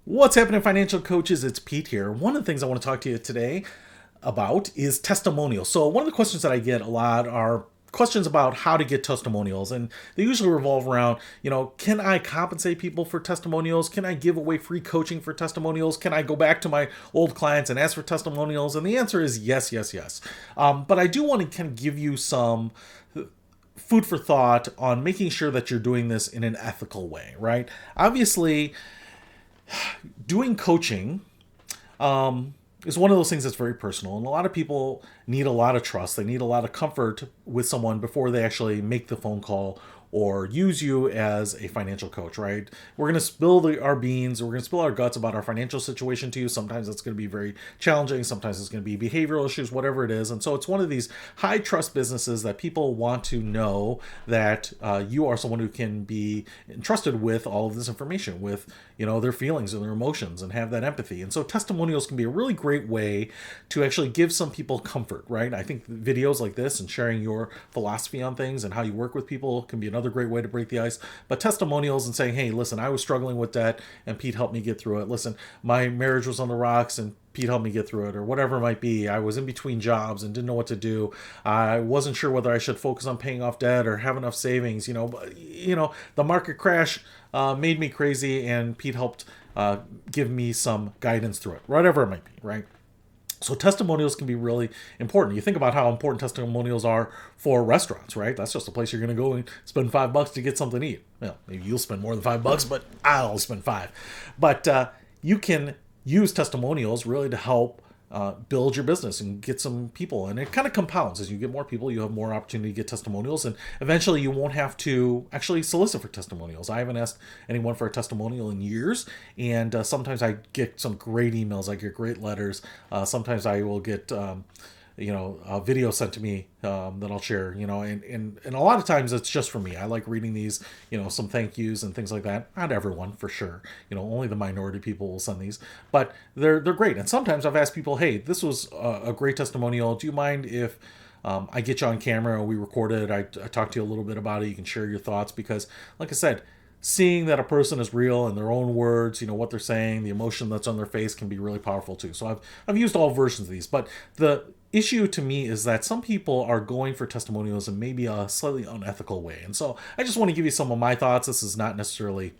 What's happening, financial coaches? It's Pete here. One of the things I want to talk to you today about is testimonials. So, one of the questions that I get a lot are questions about how to get testimonials, and they usually revolve around, can I compensate people for testimonials? Can I give away free coaching for testimonials? Can I go back to my old clients and ask for testimonials? And the answer is yes, yes, yes. But I do want to kind of give you some food for thought on making sure that you're doing this in an ethical way, right? Obviously, doing coaching is one of those things that's very personal, and a lot of people need a lot of trust. They need a lot of comfort with someone before they actually make the phone call or use you as a financial coach, right? We're going to spill our beans, we're going to spill our guts about our financial situation to you. Sometimes it's going to be very challenging, sometimes it's going to be behavioral issues, whatever it is. And so it's one of these high trust businesses that people want to know that you are someone who can be entrusted with all of this information, with their feelings and their emotions, and have that empathy. And so testimonials can be a really great way to actually give some people comfort, right? I think videos like this and sharing your philosophy on things and how you work with people can be another great way to break the ice. But testimonials and saying, hey, listen, I was struggling with debt and Pete helped me get through it. Listen, my marriage was on the rocks and Pete helped me get through it, or whatever it might be. I was in between jobs and didn't know what to do. I wasn't sure whether I should focus on paying off debt or have enough savings. The market crash made me crazy, and Pete helped give me some guidance through it, whatever it might be, right? So testimonials can be really important. You think about how important testimonials are for restaurants, right? That's just a place you're going to go and spend $5 to get something to eat. Well, maybe you'll spend more than $5, but I'll spend five. But you can use testimonials really to help build your business and get some people. And it kind of compounds. As you get more people, you have more opportunity to get testimonials. And eventually you won't have to actually solicit for testimonials. I haven't asked anyone for a testimonial in years. And sometimes I get some great emails. I get great letters. Sometimes I will get a video sent to me that I'll share, and a lot of times it's just for me. I like reading these, some thank yous and things like that. Not everyone, for sure. Only the minority people will send these, but they're great. And sometimes I've asked people, hey, this was a great testimonial. Do you mind if I get you on camera or we record it? I talk to you a little bit about it. You can share your thoughts, because like I said, seeing that a person is real in their own words, what they're saying, the emotion that's on their face can be really powerful too. So I've used all versions of these, but the issue to me is that some people are going for testimonials in maybe a slightly unethical way. And so I just want to give you some of my thoughts. This is not necessarily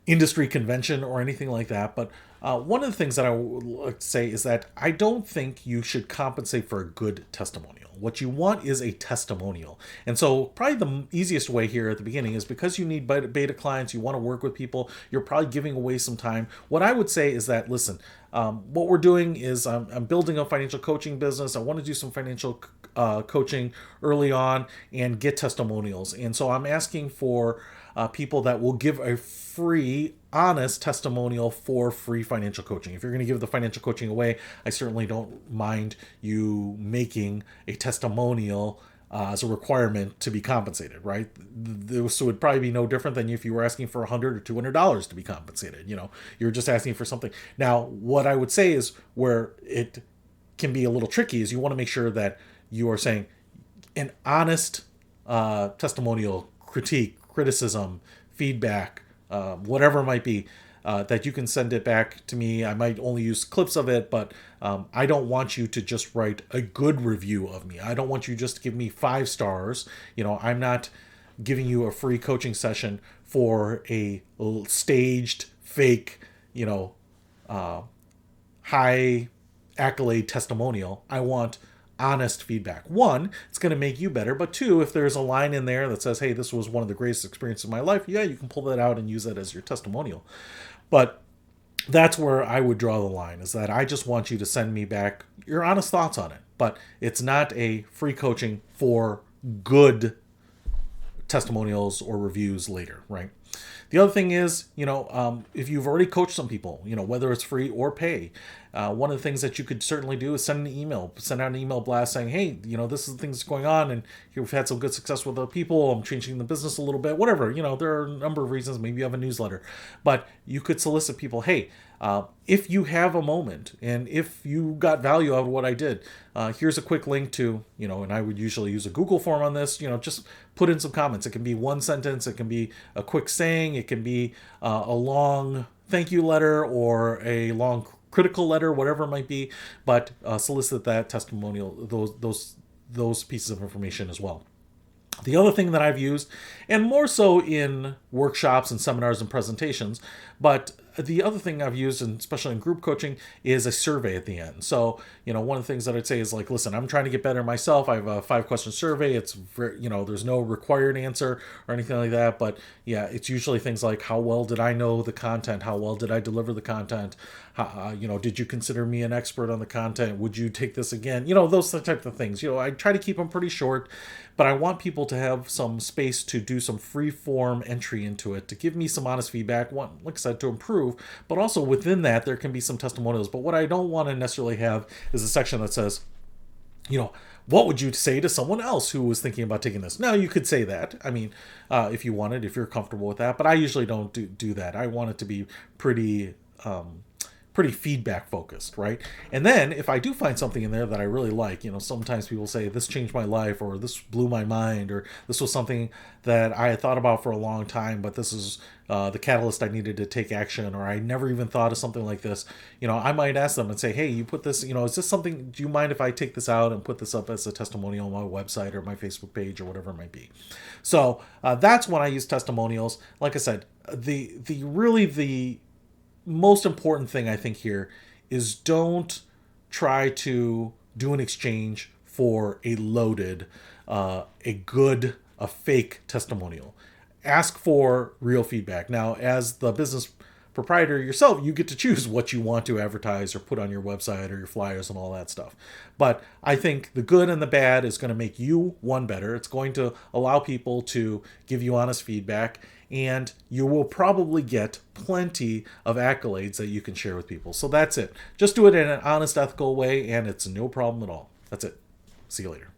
industry convention or anything like that, but one of the things that I would like to say is that I don't think you should compensate for a good testimonial. What you want is a testimonial. And so probably the easiest way here at the beginning is, because you need beta clients, you want to work with people, you're probably giving away some time. What I would say is that, listen, what we're doing is I'm building a financial coaching business. I want to do some financial coaching early on and get testimonials. And so I'm asking for people that will give a free, honest testimonial for free financial coaching. If you're going to give the financial coaching away, I certainly don't mind you making a testimonial as a requirement to be compensated, right? This would probably be no different than if you were asking for $100 or $200 to be compensated. You're just asking for something. Now, what I would say is where it can be a little tricky is you want to make sure that you are saying an honest testimonial, critique, criticism, feedback, whatever it might be, that you can send it back to me. I might only use clips of it, but I don't want you to just write a good review of me. I don't want you just to give me 5 stars. I'm not giving you a free coaching session for a staged, fake, high accolade testimonial. I want honest feedback. One, it's going to make you better, but two, if there's a line in there that says, hey, this was one of the greatest experiences of my life, yeah, you can pull that out and use that as your testimonial. But that's where I would draw the line, is that I just want you to send me back your honest thoughts on it. But it's not a free coaching for good testimonials or reviews later, right? The other thing is, if you've already coached some people, whether it's free or pay, one of the things that you could certainly do is send out an email blast saying, hey, this is the things that's going on, and we've had some good success with other people. I'm changing the business a little bit, whatever. There are a number of reasons. Maybe you have a newsletter, but you could solicit people. Hey, if you have a moment and if you got value out of what I did, here's a quick link to, and I would usually use a Google form on this, just put in some comments. It can be one sentence. It can be a quick saying. It can be a long thank you letter or a long critical letter, whatever it might be, but solicit that testimonial, those pieces of information as well. The other thing that I've used, and more so in workshops and seminars and presentations, but the other thing I've used, and especially in group coaching, is a survey at the end. So, one of the things that I'd say is like, listen, I'm trying to get better myself. I have a 5-question survey. It's very, there's no required answer or anything like that. But yeah, it's usually things like, how well did I know the content? How well did I deliver the content? Did you consider me an expert on the content? Would you take this again? Those types of things. I try to keep them pretty short, but I want people to have some space to do some free form entry into it, to give me some honest feedback, one, like I said, to improve, but also within that, there can be some testimonials. But what I don't want to necessarily have is a section that says, what would you say to someone else who was thinking about taking this? Now, you could say that. I mean, if you wanted, if you're comfortable with that, but I usually don't do that. I want it to be pretty feedback focused, right? And then if I do find something in there that I really like, sometimes people say this changed my life, or this blew my mind, or this was something that I had thought about for a long time, but this is the catalyst I needed to take action, or I never even thought of something like this. I might ask them and say, hey, you put this, is this something, do you mind if I take this out and put this up as a testimonial on my website or my Facebook page or whatever it might be? So that's when I use testimonials. Like I said, the most important thing I think here is don't try to do an exchange for a fake testimonial. Ask for real feedback. Now, as the business proprietor yourself, you get to choose what you want to advertise or put on your website or your flyers and all that stuff. But I think the good and the bad is going to make you one better. It's going to allow people to give you honest feedback, and you will probably get plenty of accolades that you can share with people. So that's it. Just do it in an honest, ethical way, and it's no problem at all. That's it. See you later.